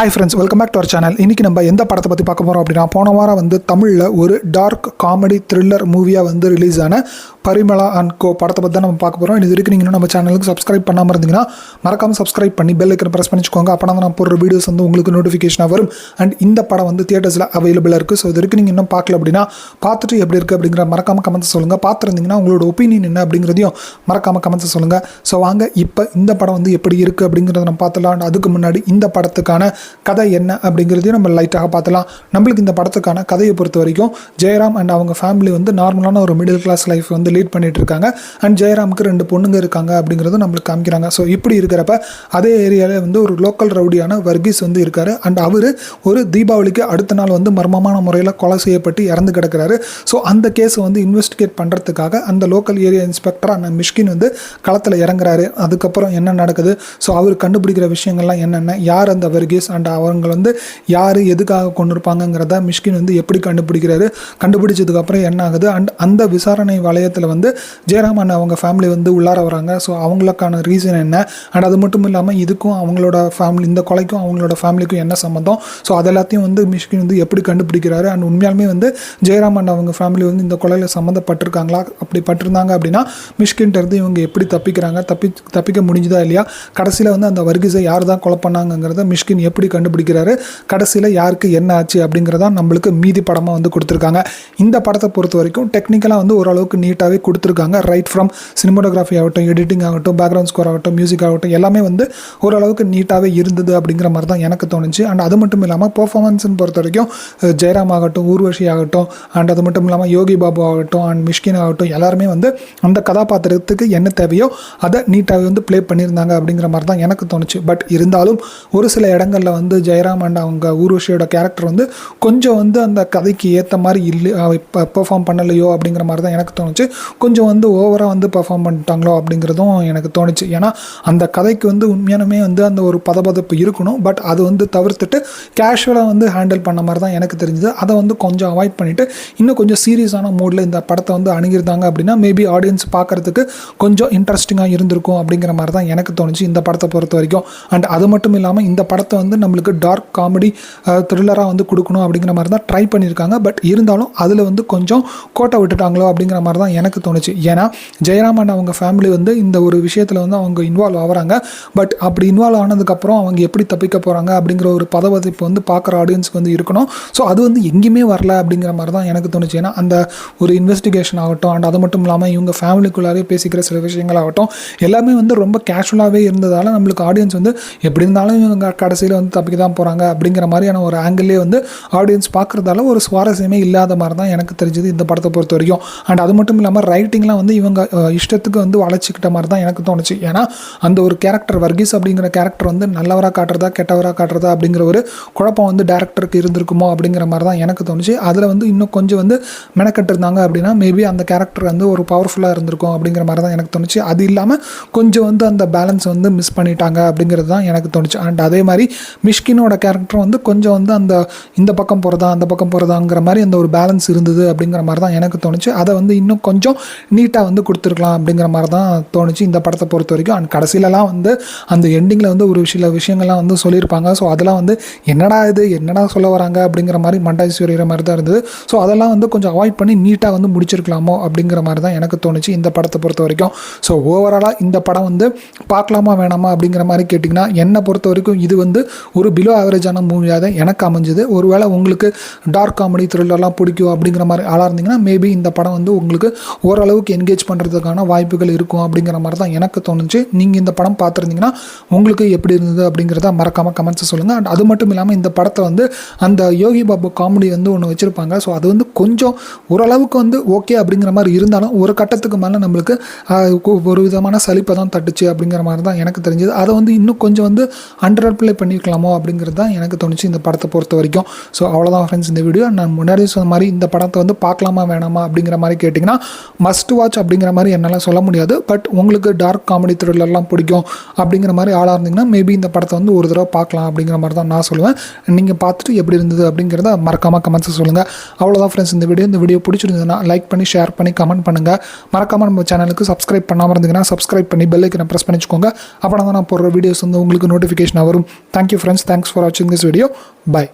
Hi friends, welcome back to our channel. இன்றைக்கி நம்ம எந்த படத்தை பற்றி பார்க்க போகிறோம் அப்படின்னா, போன வாரம் தமிழில் ஒரு டார்க் காமெடி த்ரில்லர் மூவியாக ரிலீஸ் ஆன பரிமளா அண்ட் கோ படத்தை பற்றி தான் நம்ம பார்க்க போகிறோம். இது வரைக்கும் நீங்கள் நம்ம சேனலுக்கு சப்ஸ்கிரைப் பண்ணாமல் இருந்தீங்கன்னா மறக்காமல் சப்ஸ்கிரைப் பண்ணி பெல் ஐக்கனை ப்ரெஸ் பண்ணிச்சுக்கோங்க. அப்போ தான் நான் போடுற வீடியோஸ் உங்களுக்கு நோட்டிஃபிகேஷனாக வரும். அண்ட் இந்த படம் தியேட்டர்ஸில் அவைலபிளாக இருக்குது. ஸோ இது வரைக்கும் நீங்கள் இன்னும் பார்க்கல அப்படின்னா பார்த்துட்டு எப்படி இருக்குது அப்படிங்கிற மறக்காமல் கமெண்ட்ஸ் சொல்லுங்கள். பார்த்துருந்தீங்கன்னா உங்களோட ஒப்பீனியன் என்ன அப்படிங்கிறதையும் மறக்காமல் கமெண்ட்ஸ் சொல்லுங்கள். ஸோ வாங்க இப்போ இந்த படம் எப்படி இருக்குது அப்படிங்கிறத நம்ம பார்த்துலாம். அண்ட் அதுக்கு முன்னாடி இந்த படத்துக்கான கதை என்ன அப்படிங்கிறதையும் நம்ம லைட்டாக பார்த்துலாம். நம்மளுக்கு இந்த படத்துக்கான கதையை பொறுத்த வரைக்கும் ஜெயராம் அண்ட் அவங்க ஃபேமிலி நார்மலான ஒரு மிடில் கிளாஸ் லைஃப் லீட் பண்ணிட்டு இருக்காங்க. அண்ட் ஜெயராமுக்கு 2 பொண்ணுங்க இருக்காங்க அப்படிங்கிறது நம்மளுக்கு காமிக்கிறாங்க. ஸோ இப்படி இருக்கிறப்ப அதே ஏரியாவில் ஒரு லோக்கல் ரவுடியான வர்கீஸ் இருக்காரு. அண்ட் அவர் ஒரு தீபாவளிக்கு அடுத்த நாள் மர்மமான முறையில் கொலை செய்யப்பட்டு இறந்து கிடக்கிறாரு. ஸோ அந்த கேஸ் இன்வெஸ்டிகேட் பண்ணுறதுக்காக அந்த லோக்கல் ஏரியா இன்ஸ்பெக்டர் அந்த மிஷ்கின் களத்தில் இறங்குறாரு. அதுக்கப்புறம் என்ன நடக்குது, ஸோ அவர் கண்டுபிடிக்கிற விஷயங்கள்லாம் என்னென்ன, யார் அந்த வர்கீஸ் அண்ட் அவங்க யார் எதுக்காக கொண்டு இருப்பாங்கிறத மிஷ்கின் எப்படி கண்டுபிடிக்கிறாரு, கண்டுபிடிச்சதுக்கப்புறம் என்ன ஆகுது, அண்ட் அந்த விசாரணை வளையத்தில் ஜெயராம் அண்ட் அவங்க ஃபேமிலி உள்ளார வராங்க. ஸோ அவங்களுக்கான ரீசன் என்ன, அண்ட் அது மட்டும் இல்லாமல் இதுக்கும் அவங்களோட ஃபேமிலி, இந்த கொலைக்கும் அவங்களோட ஃபேமிலிக்கும் என்ன சம்மந்தம், ஸோ அதெல்லாத்தையும் மிஷ்கின் எப்படி கண்டுபிடிக்கிறாரு. அண்ட் உண்மையாலுமே ஜெயராம் அண்ட் அவங்க ஃபேமிலி இந்த கொலையில் சம்மந்தப்பட்டிருக்காங்களா, அப்படி பட்டிருந்தாங்க அப்படின்னா மிஷ்கின்ட்டு இருந்து இவங்க எப்படி தப்பிக்கிறாங்க, தப்பிக்க முடிஞ்சுதா இல்லையா, கடைசியில் அந்த வர்கீஸை யார் தான் கொலை பண்ணாங்கிறத மிஷ்கின் எப்படி கண்டுபிடிக்கிறாரு, கடைசியில் யாருக்கு என்ன ஆச்சு அப்படிங்கிறதா நம்மளுக்கு மீதி படமாக கொடுத்துருக்காங்க. இந்த படத்தை பொறுத்த வரைக்கும் டெக்னிக்கலாக ஓரளவுக்கு நீட்டாகவே கொடுத்துருக்காங்க. ரைட் ஃப்ரம் சினிமோட்டோகிராஃபி ஆகட்டும், எடிட்டிங் ஆகட்டும், பேக்ரவுண்ட் ஸ்கோர் ஆகட்டும், மியூசிக் ஆகட்டும், எல்லாமே ஓரளவுக்கு நீட்டாகவே இருந்தது அப்படிங்கிற மாதிரி தான் எனக்கு தோணுச்சு. அண்ட் அது மட்டும் இல்லாமல் பெர்ஃபார்மன்ஸ்ன்னு பொறுத்த வரைக்கும் ஜெயராம் ஆகட்டும், ஊர்வஷி ஆகட்டும், அண்ட் அது மட்டும் இல்லாமல் யோகி பாபு ஆகட்டும், அண்ட் மிஷ்கின் ஆகட்டும், எல்லாருமே அந்த கதாபாத்திரத்துக்கு என்ன தேவையோ அதை நீட்டாகவே ப்ளே பண்ணியிருந்தாங்க அப்படிங்கிற மாதிரி தான் எனக்கு தோணுச்சு. பட் இருந்தாலும் ஒரு சில இடங்களில் ஜெயராம் அண்ட் அவங்க ஊர்வஷியோட கேரக்டர் கொஞ்சம் அந்த கதைக்கு ஏற்ற மாதிரி இல்லை, பெர்ஃபார்ம் பண்ணலையோ அப்படிங்கிற மாதிரி தான் எனக்கு தோணுச்சு. கொஞ்சம் ஓவராக பெர்ஃபார்ம் பண்ணிட்டாங்களோ அப்படிங்கிறதும் எனக்கு தோணுச்சு. ஏன்னா அந்த கதைக்கு உண்மையானமே அந்த ஒரு பதப்பதப்பு இருக்கணும். பட் அது தவிர்த்துட்டு கேஷுவலாக ஹேண்டில் பண்ண மாதிரி தான் எனக்கு தெரிஞ்சது. அதை கொஞ்சம் அவாய்ட் பண்ணிவிட்டு இன்னும் கொஞ்சம் சீரியஸான மோடில் இந்த படத்தை அணுகிருந்தாங்க அப்படின்னா மேபி ஆடியன்ஸ் பார்க்குறதுக்கு கொஞ்சம் இன்ட்ரெஸ்டிங்காக இருந்திருக்கும் அப்படிங்கிற மாதிரி தான் எனக்கு தோணுச்சு இந்த படத்தை பொறுத்த வரைக்கும். அண்ட் அது மட்டும் இல்லாமல் இந்த படத்தை நம்மளுக்கு டார்க் காமெடி த்ரில்லராக கொடுக்கணும் அப்படிங்கிற மாதிரி தான் ட்ரை பண்ணியிருக்காங்க. பட் இருந்தாலும் அதில் கொஞ்சம் கோட்டை விட்டுட்டாங்களோ அப்படிங்கிற மாதிரி தான் எனக்கு தோணுச்சு. ஏன்னா ஜெயராம் அண்ட் அவங்க ஃபேமிலி இந்த ஒரு விஷயத்தில் அவங்க இன்வால்வ் ஆகிறாங்க. பட் அப்படி இன்வால்வ் ஆனதுக்கப்புறம் அவங்க எப்படி தப்பிக்க போகிறாங்க அப்படிங்கிற ஒரு பதவதிப்பு பார்க்குற ஆடியன்ஸுக்கு இருக்கணும். ஸோ அது எங்கேயுமே வரல அப்படிங்கிற மாதிரி தான் எனக்கு தோணுச்சு. ஏன்னா அந்த ஒரு இன்வெஸ்டிகேஷன் ஆகட்டும், அண்ட் அது மட்டும் இல்லாமல் இவங்க ஃபேமிலிக்குள்ளாரே பேசிக்கிற சில விஷயங்கள் ஆகட்டும், எல்லாமே ரொம்ப கேஷுவலாகவே இருந்ததால் நம்மளுக்கு ஆடியன்ஸ் எப்படி இருந்தாலும் இவங்க கடைசியில் தப்பிக்க தான் போகிறாங்க அப்படிங்கிற மாதிரியான ஒரு ஆங்கிள்லேயே ஆடியன்ஸ் பார்க்குறதால ஒரு சுவாரஸ்யமே இல்லாத மாதிரி தான் எனக்கு தெரிஞ்சது இந்த படத்தை பொறுத்த வரைக்கும். அண்ட் அது மட்டும் இல்லாமல் ரைட்டிங்லாம் இவங்க இஷ்டத்துக்கு வளைச்சிக்கிட்ட மாதிரி தான் எனக்கு தோணுச்சு. ஏன்னா அந்த ஒரு கேரக்டர் வர்கீஸ் அப்படிங்கிற கேரக்டர் நல்லவராக காட்டுறதா கெட்டவராக காட்டுறதா அப்படிங்கிற ஒரு குழப்பம் டேரக்டருக்கு இருந்திருக்குமோ அப்படிங்கிற மாதிரி தான் எனக்கு தோணுச்சு. அதில் இன்னும் கொஞ்சம் மெனக்கட்டு இருந்தாங்க அப்படின்னா மேபி அந்த கேரக்டர் ஒரு பவர்ஃபுல்லாக இருந்திருக்கும் அப்படிங்கிற மாதிரி தான் எனக்கு தோணுச்சு. அது இல்லாமல் கொஞ்சம் அந்த பேலன்ஸ் மிஸ் பண்ணிட்டாங்க அப்படிங்கிறது தான் எனக்கு தோணுச்சு. அண்ட் அதே மாதிரி மிஷ்கினோட கேரக்டர் கொஞ்சம் அந்த இந்த பக்கம் போகிறதா அந்த பக்கம் போகிறதாங்கிற மாதிரி அந்த ஒரு பேலன்ஸ் இருந்தது அப்படிங்கிற மாதிரி தான் எனக்கு தோணுச்சு. அதை இன்னும் கொஞ்சம் நீட்டாக கொடுத்துருக்கலாம் அப்படிங்கிற மாதிரி தான் தோணுச்சு இந்த படத்தை பொறுத்த வரைக்கும். அண்ட் கடைசியிலலாம் அந்த எண்டிங்கில் ஒரு சில விஷயங்கள்லாம் சொல்லியிருப்பாங்க. ஸோ அதெல்லாம் என்னடா சொல்ல வராங்க அப்படிங்கிற மாதிரி மண்டாய் சொல்கிற மாதிரி தான் இருந்தது. ஸோ அதெல்லாம் கொஞ்சம் அவாய்ட் பண்ணி நீட்டாக முடிச்சிருக்கலாமோ அப்படிங்கிற மாதிரி தான் எனக்கு தோணுச்சு இந்த படத்தை பொறுத்த வரைக்கும். ஸோ ஓவராலாக இந்த படம் பார்க்கலாமா வேணாமா அப்படிங்கிற மாதிரி கேட்டிங்கன்னா என்னை பொறுத்த வரைக்கும் இது ஒரு பிலோ ஆவரேஜான மூவியாக தான் எனக்கு அமைஞ்சது. ஒருவேளை உங்களுக்கு டார்க் காமெடி த்ரில்லர்லாம் பிடிக்கும் அப்படிங்கிற மாதிரி ஆளாக இருந்தீங்கன்னா மேபி இந்த படம் உங்களுக்கு ஓரளவுக்கு என்கேஜ் பண்ணுறதுக்கான வாய்ப்புகள் இருக்கும் அப்படிங்கிற மாதிரி தான் எனக்கு தோணுச்சு. நீங்கள் இந்த படம் பார்த்துருந்தீங்கன்னா உங்களுக்கு எப்படி இருந்தது அப்படிங்கிறத மறக்காமல் கமெண்ட்ஸை சொல்லுங்கள். அண்ட் அது மட்டும் இல்லாமல் இந்த படத்தை அந்த யோகி பாபு காமெடி ஒன்று வச்சுருப்பாங்க. ஸோ அது கொஞ்சம் ஓரளவுக்கு ஓகே அப்படிங்கிற மாதிரி இருந்தாலும் ஒரு கட்டத்துக்கு மேலே நம்மளுக்கு ஒரு விதமான சலிப்பை தான் தட்டுச்சு அப்படிங்கிற மாதிரி தான் எனக்கு தெரிஞ்சது. அதை இன்னும் கொஞ்சம் அண்டர் ப்ளே பண்ணியிருக்கலாமோ அப்படிங்கிறது தான் எனக்கு தோணுச்சு இந்த படத்தை பொறுத்த வரைக்கும். ஸோ அவ்வளோதான் ஃப்ரெண்ட்ஸ் இந்த வீடியோ. நான் முன்னாடி சொன்ன மாதிரி இந்த படத்தை பார்க்கலாமா வேணாமா அப்படிங்கிற மாதிரி கேட்டிங்கன்னா மஸ்ட் வாட்ச் அப்படிங்கிற மாதிரி என்னால் சொல்ல முடியாது. பட் உங்களுக்கு டார்க் காமெடி த்ரில்லர்லாம் பிடிக்கும் அப்படிங்கிற மாதிரி ஆளாக இருந்தீங்கன்னா மேபி இந்த படத்தை ஒரு தடவை பார்க்கலாம் அப்படிங்கிற மாதிரி தான் நான் சொல்லுவேன். நீங்கள் பார்த்துட்டு எப்படி இருந்தது அப்படிங்கிறத மறக்காமல் கமெண்ட்ஸை சொல்லுங்கள். அவ்வளோதான் ஃப்ரெண்ட்ஸ் இந்த வீடியோ பிடிச்சிருந்ததுன்னா லைக் பண்ணி ஷேர் பண்ணி கமெண்ட் பண்ணுங்கள். மறக்காமல் நம்ம சேனலுக்கு சப்ஸ்கிரைப் பண்ணாமல் இருந்தீங்கன்னா சப்ஸ்கிரைப் பண்ணி பெல் ஐக்கனை ப்ரெஸ் பண்ணிச்சுக்கோங்க. அப்போ தான் நான் போடுற வீடியோஸ் உங்களுக்கு நோட்டிஃபிகேஷன் வரும். Thank you friends. Friends, thanks for வாட்சிங் திஸ் வீடியோ. பை.